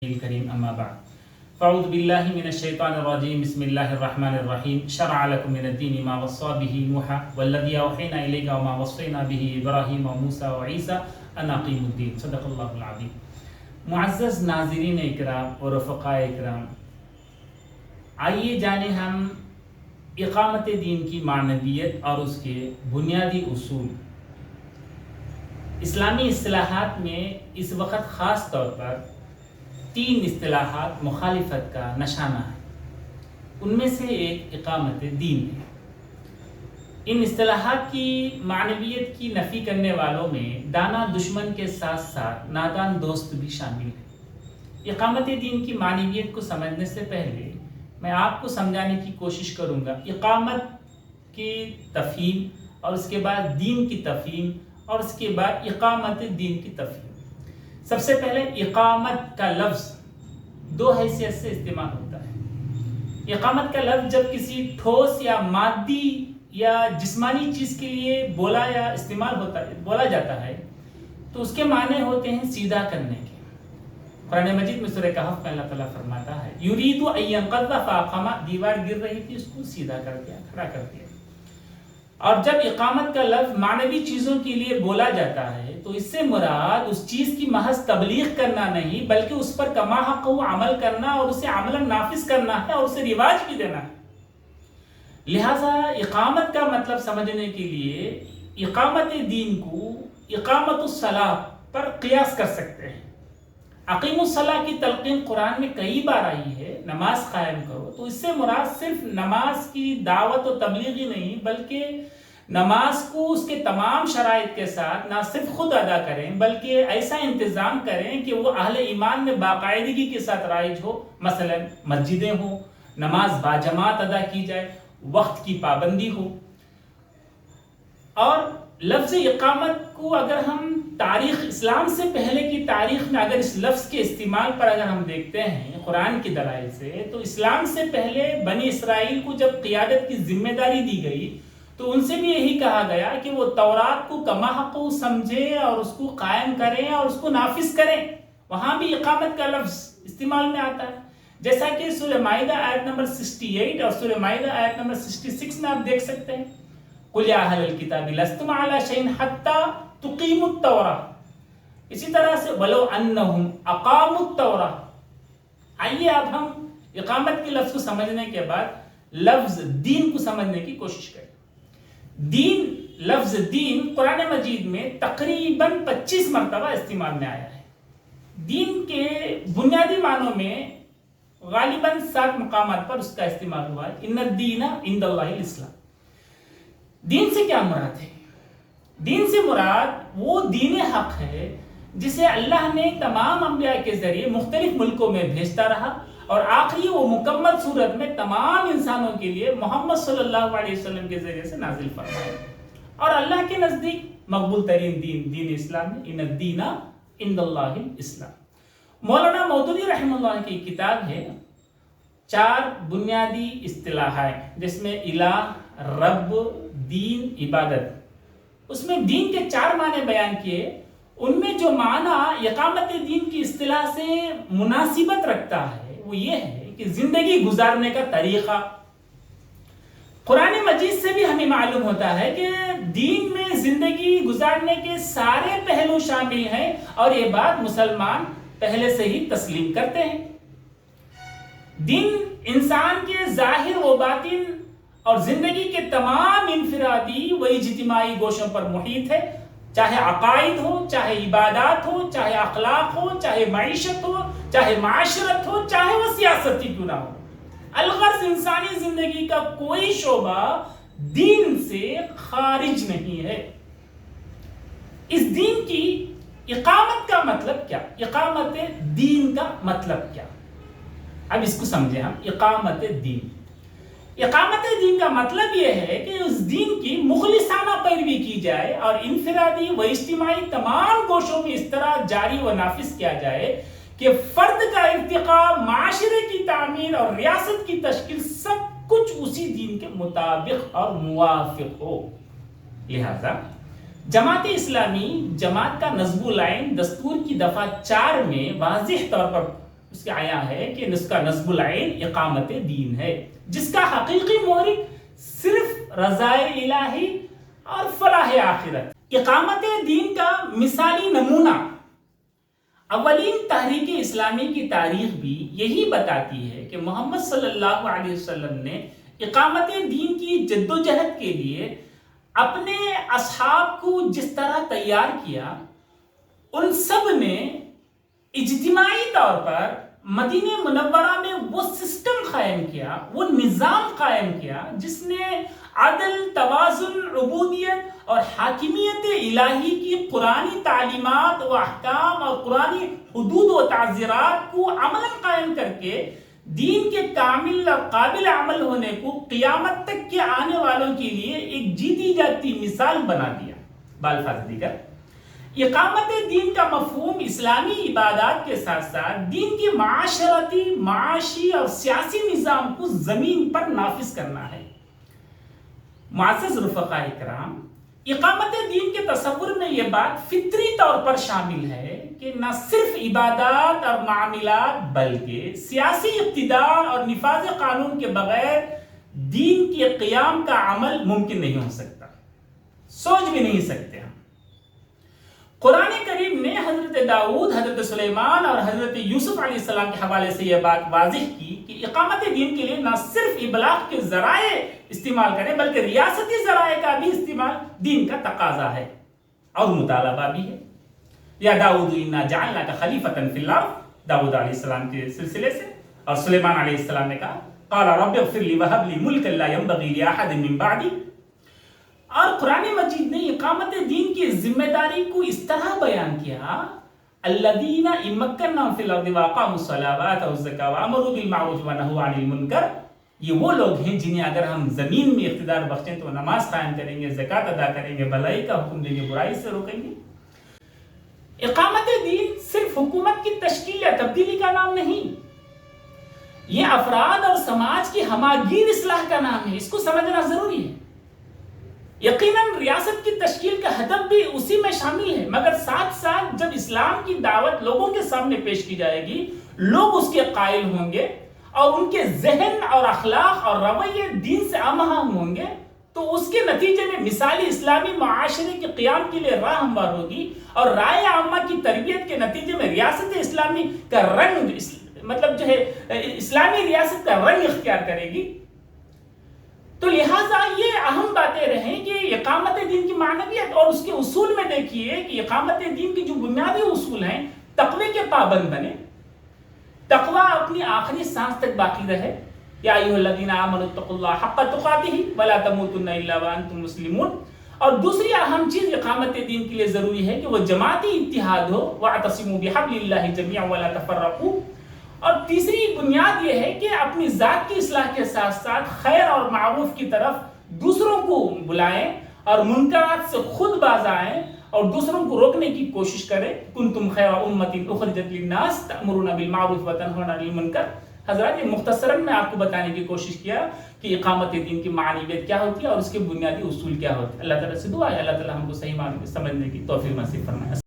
الكريم أما بعد فأعوذ بالله من الشيطان الرجيم بسم الله الرحمن الرحيم شرع لكم من الدين ما وصى به نوحا والذي أوحينا إليك وما وصينا به إبراهيم وموسى وعيسى أن أقيموا الدين صدق الله العظيم. معزز ناظرین اکرام اور رفقاء اکرام، آئیے جانیں ہم اقامت دین کی معنویت اور اس کے بنیادی اصول. اسلامی اصطلاحات میں اس وقت خاص طور پر 3 اصطلاحات مخالفت کا نشانہ ہے. ان میں سے ایک اقامت دین ہے. ان اصطلاحات کی معنویت کی نفی کرنے والوں میں دانا دشمن کے ساتھ ساتھ نادان دوست بھی شامل ہے. اقامت دین کی معنویت کو سمجھنے سے پہلے میں آپ کو سمجھانے کی کوشش کروں گا اقامت کی تفہیم، اور اس کے بعد دین کی تفہیم، اور اس کے بعد اقامت دین کی تفہیم. سب سے پہلے اقامت کا لفظ 2 حیثیت سے استعمال ہوتا ہے. اقامت کا لفظ جب کسی ٹھوس یا مادی یا جسمانی چیز کے لیے بولا جاتا ہے تو اس کے معنی ہوتے ہیں سیدھا کرنے کے. قرآن مجید میں سورہ کہف میں اللہ تعالیٰ فرماتا ہے یرید ان ینقض فاقام، دیوار گر رہی تھی اس کو سیدھا کر دیا، کھڑا کر دیا. اور جب اقامت کا لفظ معنوی چیزوں کے لیے بولا جاتا ہے تو اس سے مراد اس چیز کی محض تبلیغ کرنا نہیں، بلکہ اس پر کما حق عمل کرنا اور اسے عملاً نافذ کرنا ہے اور اسے رواج بھی دینا ہے. لہذا اقامت کا مطلب سمجھنے کے لیے اقامت دین کو اقامت الصلاح پر قیاس کر سکتے ہیں. اقیم الصلاح کی تلقین قرآن میں کئی بار آئی ہے، نماز قائم کرو، تو اس سے مراد صرف نماز کی دعوت و تبلیغ ہی نہیں، بلکہ نماز کو اس کے تمام شرائط کے ساتھ نہ صرف خود ادا کریں بلکہ ایسا انتظام کریں کہ وہ اہل ایمان میں باقاعدگی کے ساتھ رائج ہو. مثلا مسجدیں ہوں، نماز باجماعت ادا کی جائے، وقت کی پابندی ہو. اور لفظ اقامت کو اگر ہم تاریخ اسلام سے پہلے کی تاریخ میں اگر اس لفظ کے استعمال پر اگر ہم دیکھتے ہیں قرآن کی دلائل سے، تو اسلام سے پہلے بنی اسرائیل کو جب قیادت کی ذمہ داری دی گئی تو ان سے بھی یہی کہا گیا کہ وہ تورات کو کما حق سمجھیں اور اس کو قائم کریں اور اس کو نافذ کریں. وہاں بھی اقامت کا لفظ استعمال میں آتا ہے، جیسا کہ سورہ مائدہ آیت نمبر 68 اور سورہ مائدہ آیت نمبر 66 میں آپ دیکھ سکتے ہیں قُلْ يَا أَهْلَ الْكِتَابِ لَسْتُمْ عَلَىٰ شَيْءٍ حَتَّىٰ تُقِيمُوا التَّوْرَاةَ. اسی طرح سے وَلَوْ أَنَّهُمْ أَقَامُوا التَّوْرَاةَ. آئیے اب ہم اقامت کے لفظ کو سمجھنے کے بعد لفظ دین کو سمجھنے کی کوشش کریں. لفظ دین قرآن مجید میں تقریباً 25 مرتبہ استعمال میں آیا ہے. دین کے بنیادی معنوں میں غالباً 7 مقامات پر اس کا استعمال ہوا ہے. ان الدین عند اللہ الاسلام. دین سے کیا مراد ہے؟ دین سے مراد وہ دین حق ہے جسے اللہ نے تمام انبیاء کے ذریعے مختلف ملکوں میں بھیجتا رہا، اور آخری وہ مکمل صورت میں تمام انسانوں کے لیے محمد صلی اللہ علیہ وسلم کے ذریعے سے نازل فرمایا. اور اللہ کے نزدیک مقبول ترین دین اسلام ہے. ان الدین عند اللہ الاسلام. مولانا مودودی رحمہ اللہ کی کتاب ہے 4 بنیادی اصطلاحات، جس میں الہ، رب، دین، عبادت. اس میں دین کے 4 معنی بیان کیے. ان میں جو معنی اقامت دین کی اصطلاح سے مناسبت رکھتا ہے وہ یہ ہے کہ زندگی گزارنے کا طریقہ. قرآن مجید سے بھی ہمیں معلوم ہوتا ہے کہ دین میں زندگی گزارنے کے سارے پہلو شامل ہیں، اور یہ بات مسلمان پہلے سے ہی تسلیم کرتے ہیں. دین انسان کے ظاہر و باطن اور زندگی کے تمام انفرادی و اجتماعی گوشوں پر محیط ہے، چاہے عقائد ہو، چاہے عبادات ہو، چاہے اخلاق ہو، چاہے معیشت ہو، چاہے معاشرت ہو، چاہے وہ سیاست ہی کیوں نہ ہو. الغرض انسانی زندگی کا کوئی شعبہ دین سے خارج نہیں ہے. اس دین کی اقامت کا مطلب کیا؟ اقامت دین کا مطلب کیا؟ اب اس کو سمجھیں ہم. اقامت دین کا مطلب یہ ہے کہ اس دین کی مخلصانہ پیروی کی جائے اور انفرادی و اجتماعی تمام گوشوں میں اس طرح جاری و نافذ کیا جائے کہ فرد کا ارتقاء، معاشرے کی تعمیر اور ریاست کی تشکیل سب کچھ اسی دین کے مطابق اور موافق ہو. لہذا جماعت اسلامی جماعت کا نصب العین دستور کی دفعہ 4 میں واضح طور پر اس کے آیا ہے کہ اس کا نصب العین اقامت دین ہے، جس کا حقیقی محرک صرف رضائے الہی اور فلاح آخرت۔ اقامت دین کا مثالی نمونہ اولین تحریک اسلامی کی تاریخ بھی یہی بتاتی ہے کہ محمد صلی اللہ علیہ وسلم نے اقامت دین کی جدوجہد کے لیے اپنے اصحاب کو جس طرح تیار کیا، ان سب نے اجتماعی طور پر مدینہ منورہ میں وہ سسٹم قائم کیا، وہ نظام قائم کیا جس نے عدل، توازن، عبودیت اور حاکمیت الہی کی قرآنی تعلیمات و احکام اور قرآنی حدود و تعزیرات کو عملاً قائم کر کے دین کے کامل اور قابل عمل ہونے کو قیامت تک کے آنے والوں کے لیے ایک جیتی جاتی مثال بنا دیا۔ بالفاظ دیگر، اقامت دین کا مفہوم اسلامی عبادات کے ساتھ ساتھ دین کی معاشرتی، معاشی اور سیاسی نظام کو زمین پر نافذ کرنا ہے۔ معزز رفقاء اکرام، اقامت دین کے تصور میں یہ بات فطری طور پر شامل ہے کہ نہ صرف عبادات اور معاملات بلکہ سیاسی اقتدار اور نفاذ قانون کے بغیر دین کے قیام کا عمل ممکن نہیں ہو سکتا، سوچ بھی نہیں سکتے ہم۔ قرآن کریم نے حضرت داؤد، حضرت سلیمان اور حضرت یوسف علیہ السلام کے حوالے سے یہ بات واضح کی کہ اقامت دین کے لیے نہ صرف ابلاغ کے ذرائع استعمال کریں بلکہ ریاستی ذرائع کا بھی استعمال دین کا تقاضا ہے اور مطالبہ بھی ہے۔ یا داؤد انا جعلناک خلیفۃ فی الارض، داؤد علیہ السلام کے سلسلے سے، اور سلیمان علیہ السلام نے کہا قال رب اغفر لی وہب لی ملکا لا ينبغی لاحد من بعدی۔ اور قرآن مجید نے اقامت دین کی ذمہ داری کو اس طرح بیان کیا، الذین ان مکناہم فی الارض واقاموا الصلاۃ وآتوا الزکاۃ وامروا بالمعروف ونہوا عن المنکر، یہ وہ لوگ ہیں جنہیں اگر ہم زمین میں اقتدار بخشیں تو نماز قائم کریں گے، زکوٰۃ ادا کریں گے، بھلائی کا حکم دیں گے، برائی سے روکیں گے۔ اقامت دین صرف حکومت کی تشکیل یا تبدیلی کا نام نہیں، یہ افراد اور سماج کی ہماگیر اصلاح کا نام ہے، اس کو سمجھنا ضروری ہے۔ یقیناً ریاست کی تشکیل کا ہدف بھی اسی میں شامل ہے، مگر ساتھ ساتھ جب اسلام کی دعوت لوگوں کے سامنے پیش کی جائے گی، لوگ اس کے قائل ہوں گے اور ان کے ذہن اور اخلاق اور رویے دین سے ہم آہنگ ہوں گے تو اس کے نتیجے میں مثالی اسلامی معاشرے کے قیام کے لیے راہ ہموار ہوگی، اور رائے عامہ کی تربیت کے نتیجے میں ریاست اسلامی کا رنگ، مطلب جو ہے اسلامی ریاست کا رنگ اختیار کرے گی۔ تو لہٰذا یہ اہم باتیں رہیں کہ اقامت دین کی معنویت اور اس کے اصول میں دیکھیے کہ اقامت دین کی جو بنیادی اصول ہیں، تقوی کے پابند بنے، تقوی اپنی آخری سانس تک باقی رہے، یا ایھا الذین آمنوا اتقوا اللہ حق تقاتہ ولا تموتن الا وانتم مسلمون۔ اور دوسری اہم چیز اقامت دین کے لیے ضروری ہے کہ وہ جماعتی اتحاد ہو، واعتصموا بحبل اللہ جميعا ولا تفرقوا۔ اور تیسری بنیاد یہ ہے کہ اپنی ذات کی اصلاح کے ساتھ ساتھ خیر اور معروف کی طرف دوسروں کو بلائیں اور منکرات سے خود باز آئیں اور دوسروں کو روکنے کی کوشش کریں۔ کنتم خیر امۃ اخرجت للناس تأمرون بالمعروف وتنہون عن المنکر۔ حضرات، یہ مختصراً میں آپ کو بتانے کی کوشش کیا کہ اقامت دین کی معنویت کیا ہوتی ہے اور اس کے بنیادی اصول کیا ہوتے ہیں۔ اللہ تعالیٰ سے دعا ہے اللہ تعالیٰ ہم کو صحیح معنی میں سمجھنے کی توفیق نصیب فرمائے۔